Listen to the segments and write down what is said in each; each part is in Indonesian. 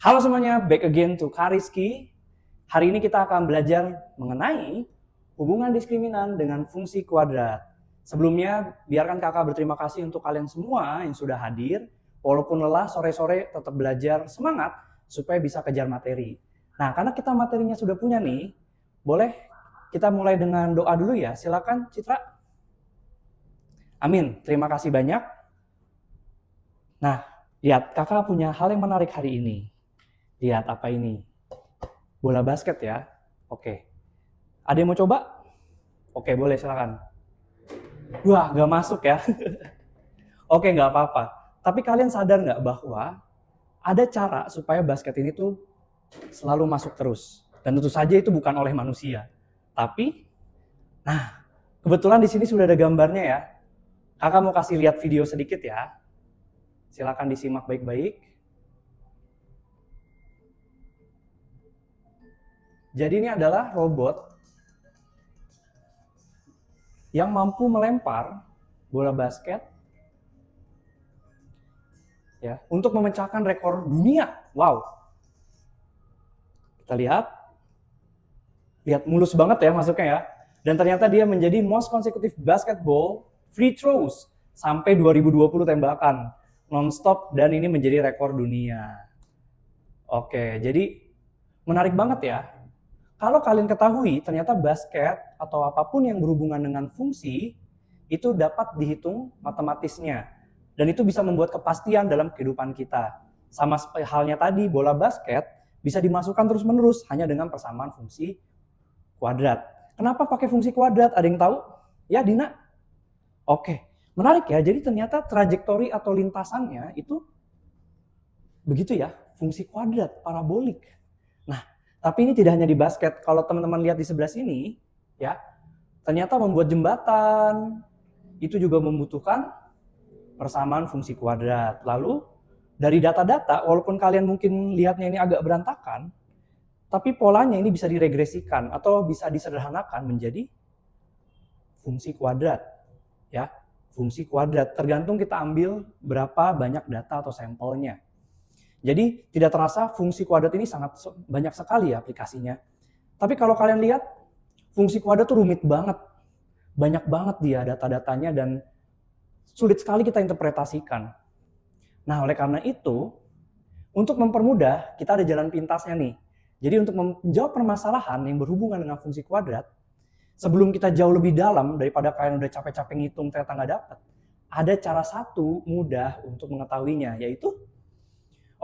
Halo semuanya, back again to Kariski. Hari ini kita akan belajar mengenai hubungan diskriminan dengan fungsi kuadrat. Sebelumnya, biarkan kakak berterima kasih untuk kalian semua yang sudah hadir. Walaupun lelah, sore-sore tetap belajar semangat supaya bisa kejar materi. Nah, karena kita materinya sudah punya nih, boleh kita mulai dengan doa dulu ya. Silakan Citra. Amin, terima kasih banyak. Nah, lihat kakak punya hal yang menarik hari ini. Lihat apa ini? Bola basket ya. Oke. Ada yang mau coba? Oke, boleh silakan. Wah, nggak masuk ya. Oke, nggak apa-apa. Tapi kalian sadar nggak bahwa ada cara supaya basket ini tuh selalu masuk terus. Dan tentu saja itu bukan oleh manusia. Tapi, nah, kebetulan di sini sudah ada gambarnya ya. Kakak mau kasih lihat video sedikit ya. Silakan disimak baik-baik. Jadi ini adalah robot yang mampu melempar bola basket ya untuk memecahkan rekor dunia. Wow. Kita lihat mulus banget ya masuknya ya. Dan ternyata dia menjadi most consecutive basketball free throws sampai 2020 tembakan non-stop, dan ini menjadi rekor dunia. Oke, jadi menarik banget ya. Kalau kalian ketahui, ternyata basket atau apapun yang berhubungan dengan fungsi itu dapat dihitung matematisnya. Dan itu bisa membuat kepastian dalam kehidupan kita. Sama halnya tadi, bola basket bisa dimasukkan terus-menerus hanya dengan persamaan fungsi kuadrat. Kenapa pakai fungsi kuadrat? Ada yang tahu? Ya, Dina? Oke, menarik ya. Jadi ternyata trajektori atau lintasannya itu begitu ya, fungsi kuadrat, parabolik. Nah, tapi ini tidak hanya di basket. Kalau teman-teman lihat di sebelah sini, ya, ternyata membuat jembatan itu juga membutuhkan persamaan fungsi kuadrat. Lalu dari data-data, walaupun kalian mungkin lihatnya ini agak berantakan, tapi polanya ini bisa diregresikan atau bisa disederhanakan menjadi fungsi kuadrat. Ya, fungsi kuadrat tergantung kita ambil berapa banyak data atau sampelnya. Jadi tidak terasa fungsi kuadrat ini sangat banyak sekali ya aplikasinya. Tapi kalau kalian lihat, fungsi kuadrat itu rumit banget. Banyak banget dia data-datanya dan sulit sekali kita interpretasikan. Nah, oleh karena itu, untuk mempermudah, kita ada jalan pintasnya nih. Jadi untuk menjawab permasalahan yang berhubungan dengan fungsi kuadrat, sebelum kita jauh lebih dalam daripada kalian udah capek-capek ngitung ternyata nggak dapat, ada cara satu mudah untuk mengetahuinya, yaitu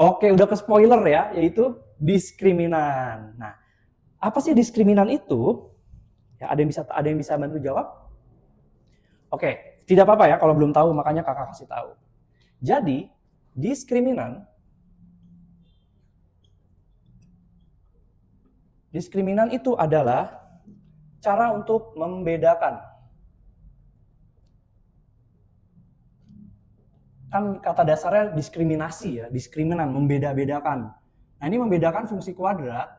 udah ke spoiler ya, yaitu diskriminan. Nah, apa sih diskriminan itu? Ya, ada yang bisa bantu jawab? Oke, tidak apa-apa ya kalau belum tahu, makanya kakak kasih tahu. Jadi, diskriminan itu adalah cara untuk membedakan. Kan kata dasarnya diskriminasi ya, diskriminan, membeda-bedakan. Nah, ini membedakan fungsi kuadrat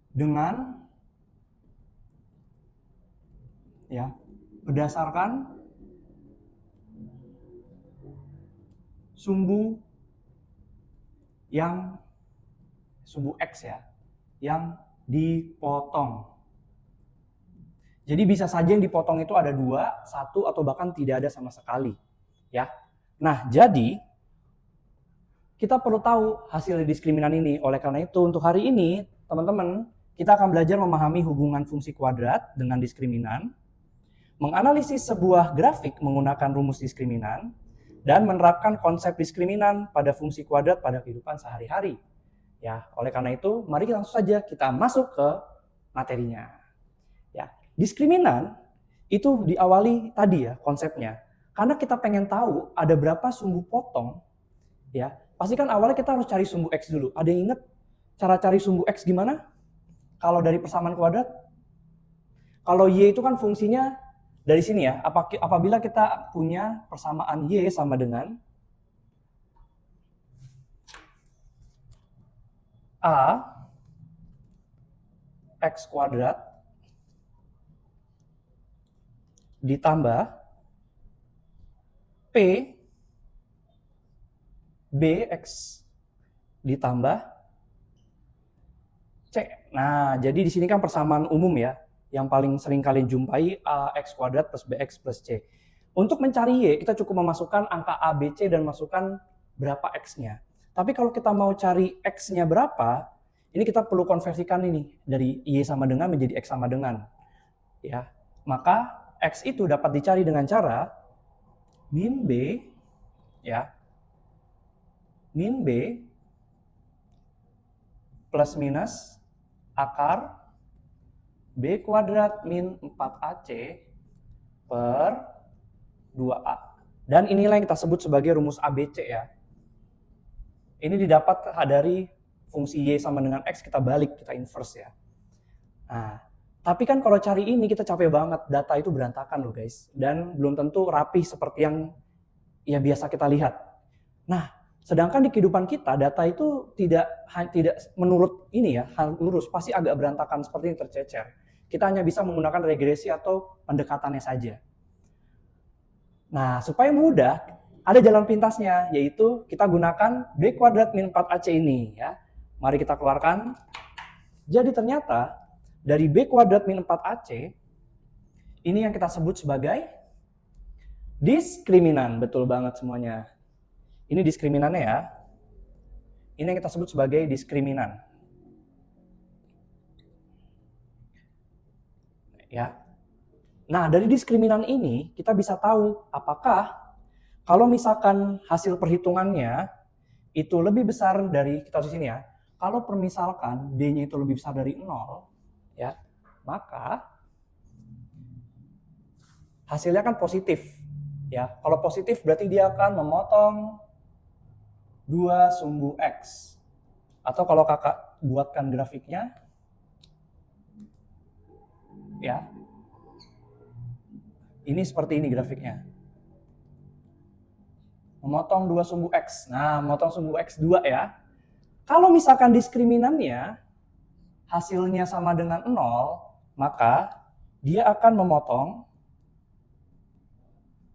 dengan ya berdasarkan sumbu X ya, yang dipotong. Jadi bisa saja yang dipotong itu ada 2, 1, atau bahkan tidak ada sama sekali. Ya. Nah, jadi kita perlu tahu hasil diskriminan ini. Oleh karena itu, untuk hari ini, teman-teman, kita akan belajar memahami hubungan fungsi kuadrat dengan diskriminan, menganalisis sebuah grafik menggunakan rumus diskriminan, dan menerapkan konsep diskriminan pada fungsi kuadrat pada kehidupan sehari-hari. Ya, oleh karena itu, mari langsung saja kita masuk ke materinya. Ya, diskriminan itu diawali tadi ya konsepnya. Karena kita pengen tahu ada berapa sumbu potong, ya. Pasti kan awalnya kita harus cari sumbu X dulu. Ada yang ingat cara cari sumbu X gimana? Kalau dari persamaan kuadrat? Kalau Y itu kan fungsinya dari sini ya. Apabila kita punya persamaan Y sama dengan A X kuadrat ditambah P BX ditambah C. Nah, jadi di sini kan persamaan umum ya, yang paling sering kalian jumpai AX kuadrat plus BX plus C. Untuk mencari Y, kita cukup memasukkan angka A, B, C dan masukkan berapa X-nya. Tapi kalau kita mau cari X-nya berapa, ini kita perlu konversikan ini dari Y sama dengan menjadi X sama dengan. Ya, maka X itu dapat dicari dengan cara min B, ya, min B plus minus akar B kuadrat min 4AC per 2A. Dan inilah yang kita sebut sebagai rumus ABC ya. Ini didapat dari fungsi Y sama dengan X, kita balik, kita inverse ya. Nah, tapi kan kalau cari ini kita capek banget, data itu berantakan loh guys. Dan belum tentu rapi seperti yang ya biasa kita lihat. Nah, sedangkan di kehidupan kita data itu tidak menurut ini ya, lurus, pasti agak berantakan seperti ini, tercecer. Kita hanya bisa menggunakan regresi atau pendekatannya saja. Nah, supaya mudah, ada jalan pintasnya, yaitu kita gunakan B kuadrat min 4AC ini ya. Mari kita keluarkan. Jadi ternyata dari B kuadrat min 4AC, ini yang kita sebut sebagai diskriminan. Betul banget semuanya. Ini diskriminannya ya. Ini yang kita sebut sebagai diskriminan. Ya. Nah, dari diskriminan ini kita bisa tahu apakah kalau misalkan hasil perhitungannya itu lebih besar dari, kita di sini ya. Kalau permisalkan D-nya itu lebih besar dari 0, ya, maka hasilnya kan positif. Ya, kalau positif berarti dia akan memotong 2 sumbu X. Atau kalau kakak buatkan grafiknya, ya, ini seperti ini grafiknya. Memotong 2 sumbu X. Nah, memotong sumbu X 2 ya. Kalau misalkan diskriminannya hasilnya sama dengan 0, maka dia akan memotong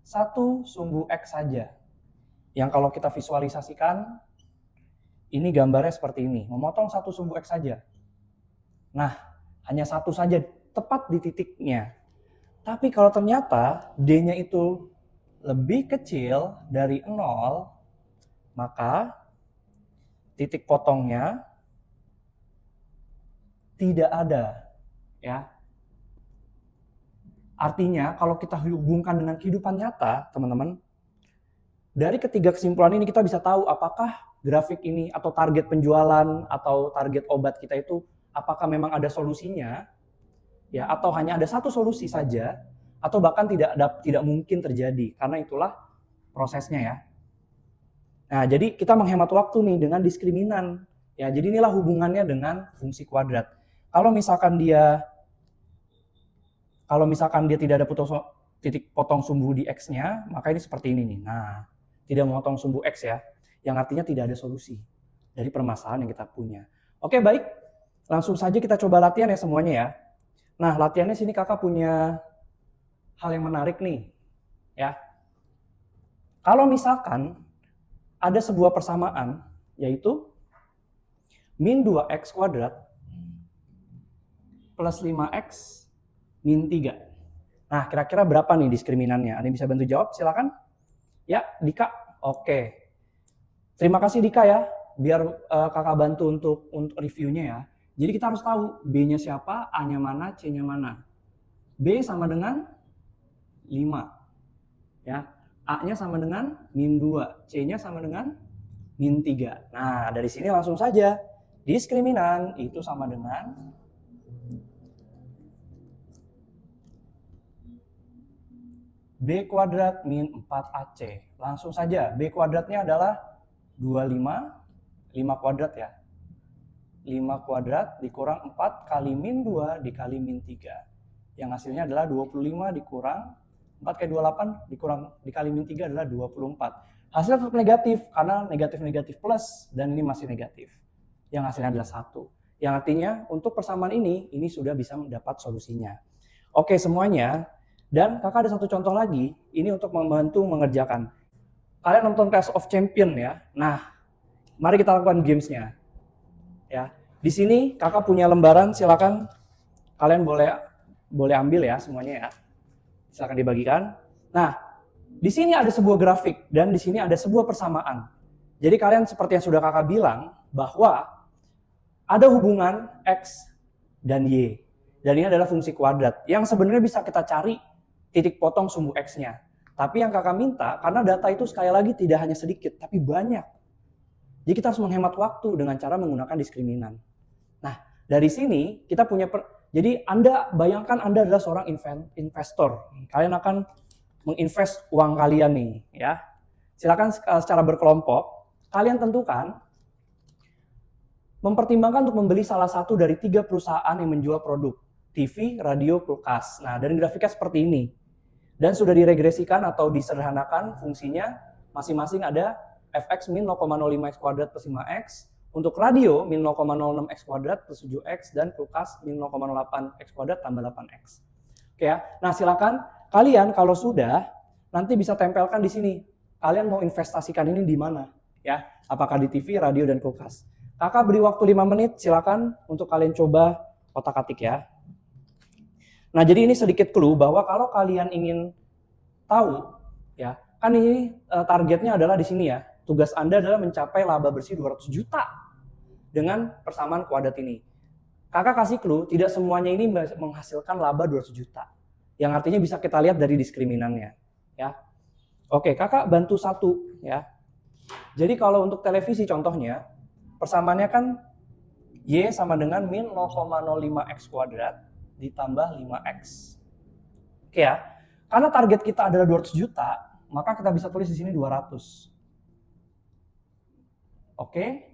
1 sumbu X saja. Yang kalau kita visualisasikan, ini gambarnya seperti ini. Memotong 1 sumbu X saja. Nah, hanya 1 saja, tepat di titiknya. Tapi kalau ternyata D-nya itu lebih kecil dari 0, maka titik potongnya tidak ada. Ya. Artinya kalau kita hubungkan dengan kehidupan nyata, teman-teman, dari ketiga kesimpulan ini kita bisa tahu apakah grafik ini atau target penjualan atau target obat kita itu apakah memang ada solusinya, ya, atau hanya ada satu solusi saja, atau bahkan tidak mungkin terjadi, karena itulah prosesnya ya. Nah, jadi kita menghemat waktu nih dengan diskriminan. Ya, jadi inilah hubungannya dengan fungsi kuadrat. Kalau misalkan dia tidak ada titik potong sumbu di X-nya, maka ini seperti ini nih. Nah, tidak memotong sumbu X ya, yang artinya tidak ada solusi dari permasalahan yang kita punya. Oke, baik. Langsung saja kita coba latihan ya semuanya ya. Nah, latihannya sini kakak punya hal yang menarik nih. Ya. Kalau misalkan ada sebuah persamaan, yaitu min 2x kuadrat plus 5x min 3. Nah, kira-kira berapa nih diskriminannya? Ada yang bisa bantu jawab? Silakan. Ya, Dika. Oke. Terima kasih Dika ya. Biar kakak bantu untuk reviewnya ya. Jadi kita harus tahu B-nya siapa, A-nya mana, C-nya mana. B sama dengan 5. Ya. A-nya sama dengan min 2, C-nya sama dengan min 3. Nah, dari sini langsung saja. Diskriminan itu sama dengan B kuadrat min 4AC. Langsung saja, B kuadratnya adalah 25, 5 kuadrat ya. 5 kuadrat dikurang 4 kali min 2 dikali min 3. Yang hasilnya adalah 25 dikurang 4 kali 28 dikali min 3 adalah 24. Hasilnya tetap negatif karena negatif-negatif plus dan ini masih negatif. Yang hasilnya adalah 1. Yang artinya untuk persamaan ini sudah bisa mendapat solusinya. Oke semuanya. Dan kakak ada satu contoh lagi. Ini untuk membantu mengerjakan. Kalian nonton Clash of Champion ya. Nah Mari kita lakukan gamesnya. Ya, di sini kakak punya lembaran, silakan kalian boleh ambil ya semuanya ya. Silakan dibagikan. Nah, di sini ada sebuah grafik dan di sini ada sebuah persamaan. Jadi kalian seperti yang sudah kakak bilang bahwa ada hubungan X dan Y. Dan ini adalah fungsi kuadrat yang sebenarnya bisa kita cari titik potong sumbu X-nya. Tapi yang kakak minta, karena data itu sekali lagi tidak hanya sedikit, tapi banyak. Jadi kita harus menghemat waktu dengan cara menggunakan diskriminan. Nah, dari sini kita punya, jadi Anda bayangkan Anda adalah seorang investor. Kalian akan menginvest uang kalian nih, ya. Silakan secara berkelompok, kalian tentukan mempertimbangkan untuk membeli salah satu dari 3 perusahaan yang menjual produk TV, radio, kulkas. Nah, dari grafiknya seperti ini. Dan sudah diregresikan atau disederhanakan fungsinya, masing-masing ada fx min 0,05x kuadrat plus 5x, untuk radio min 0,06x kuadrat plus 7x, dan kulkas min 0,08x kuadrat tambah 8x. Oke ya, nah silakan kalian kalau sudah, nanti bisa tempelkan di sini. Kalian mau investasikan ini di mana? Ya, apakah di TV, radio, dan kulkas? Kakak beri waktu 5 menit, silakan untuk kalian coba otak-atik ya. Nah, jadi ini sedikit clue bahwa kalau kalian ingin tahu, ya, kan ini targetnya adalah di sini ya. Tugas Anda adalah mencapai laba bersih 200 juta dengan persamaan kuadrat ini. Kakak kasih clue, tidak semuanya ini menghasilkan laba 200 juta. Yang artinya bisa kita lihat dari diskriminannya, ya. Oke, kakak bantu satu, ya. Jadi kalau untuk televisi contohnya, persamaannya kan Y sama dengan min 0,05x kuadrat ditambah 5x. Oke ya, karena target kita adalah 200 juta, maka kita bisa tulis di sini 200. Oke.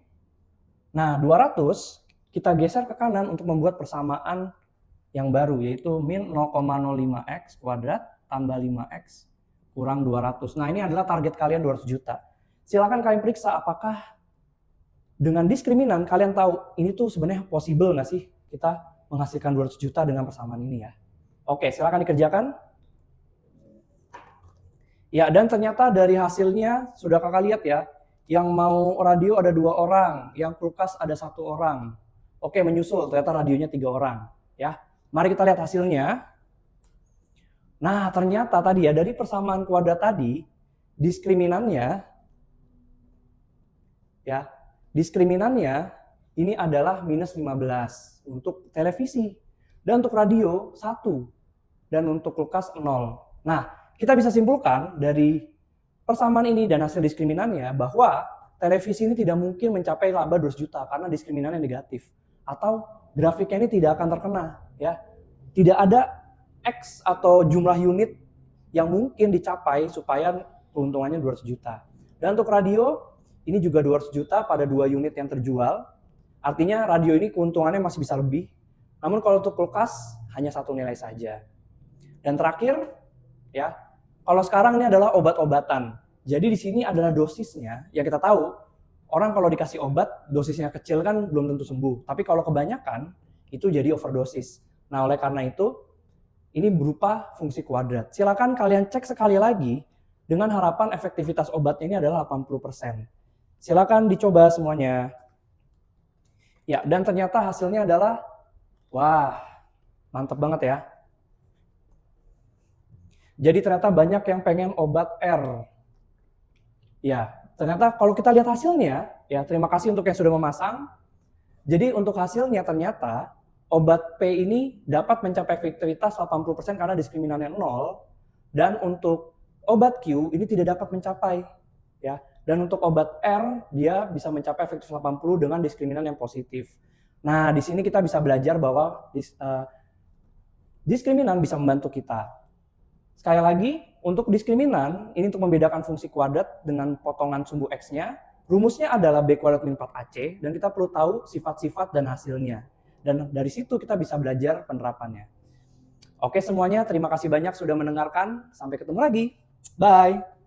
Nah, 200 kita geser ke kanan untuk membuat persamaan yang baru, yaitu min 0,05x kuadrat tambah 5x kurang 200. Nah, ini adalah target kalian 200 juta. Silakan kalian periksa apakah dengan diskriminan kalian tahu ini tuh sebenarnya possible nggak sih kita menghasilkan 200 juta dengan persamaan ini ya. Oke, silakan dikerjakan. Ya, dan ternyata dari hasilnya sudah kakak lihat ya, yang mau radio ada 2 orang, yang kulkas ada 1 orang. Oke, menyusul, ternyata radionya 3 orang. Ya, mari kita lihat hasilnya. Nah, ternyata tadi ya, dari persamaan kuadrat tadi, diskriminannya ini adalah minus 15 untuk televisi. Dan untuk radio 1. Dan untuk kulkas 0. Nah, kita bisa simpulkan dari persamaan ini dan hasil diskriminannya bahwa televisi ini tidak mungkin mencapai laba 200 juta karena diskriminannya negatif. Atau grafiknya ini tidak akan terkena. Ya. Tidak ada X atau jumlah unit yang mungkin dicapai supaya keuntungannya 200 juta. Dan untuk radio, ini juga 200 juta pada 2 unit yang terjual. Artinya radio ini keuntungannya masih bisa lebih. Namun kalau untuk kulkas hanya 1 nilai saja. Dan terakhir, ya, kalau sekarang ini adalah obat-obatan. Jadi di sini adalah dosisnya. Yang kita tahu, orang kalau dikasih obat, dosisnya kecil kan belum tentu sembuh. Tapi kalau kebanyakan, itu jadi overdosis. Nah, oleh karena itu, ini berupa fungsi kuadrat. Silakan kalian cek sekali lagi, dengan harapan efektivitas obat ini adalah 80%. Silakan dicoba semuanya. Ya, dan ternyata hasilnya adalah, wah, mantap banget ya. Jadi ternyata banyak yang pengen obat R. Ya, ternyata kalau kita lihat hasilnya, ya terima kasih untuk yang sudah memasang. Jadi untuk hasilnya ternyata obat P ini dapat mencapai efektivitas 80% karena diskriminannya 0. Dan untuk obat Q ini tidak dapat mencapai. Ya. Dan untuk obat R, dia bisa mencapai efektivitas 80 dengan diskriminan yang positif. Nah, di sini kita bisa belajar bahwa diskriminan bisa membantu kita. Sekali lagi, untuk diskriminan, ini untuk membedakan fungsi kuadrat dengan potongan sumbu X-nya, rumusnya adalah B kuadrat min 4AC, dan kita perlu tahu sifat-sifat dan hasilnya. Dan dari situ kita bisa belajar penerapannya. Oke semuanya, terima kasih banyak sudah mendengarkan. Sampai ketemu lagi. Bye.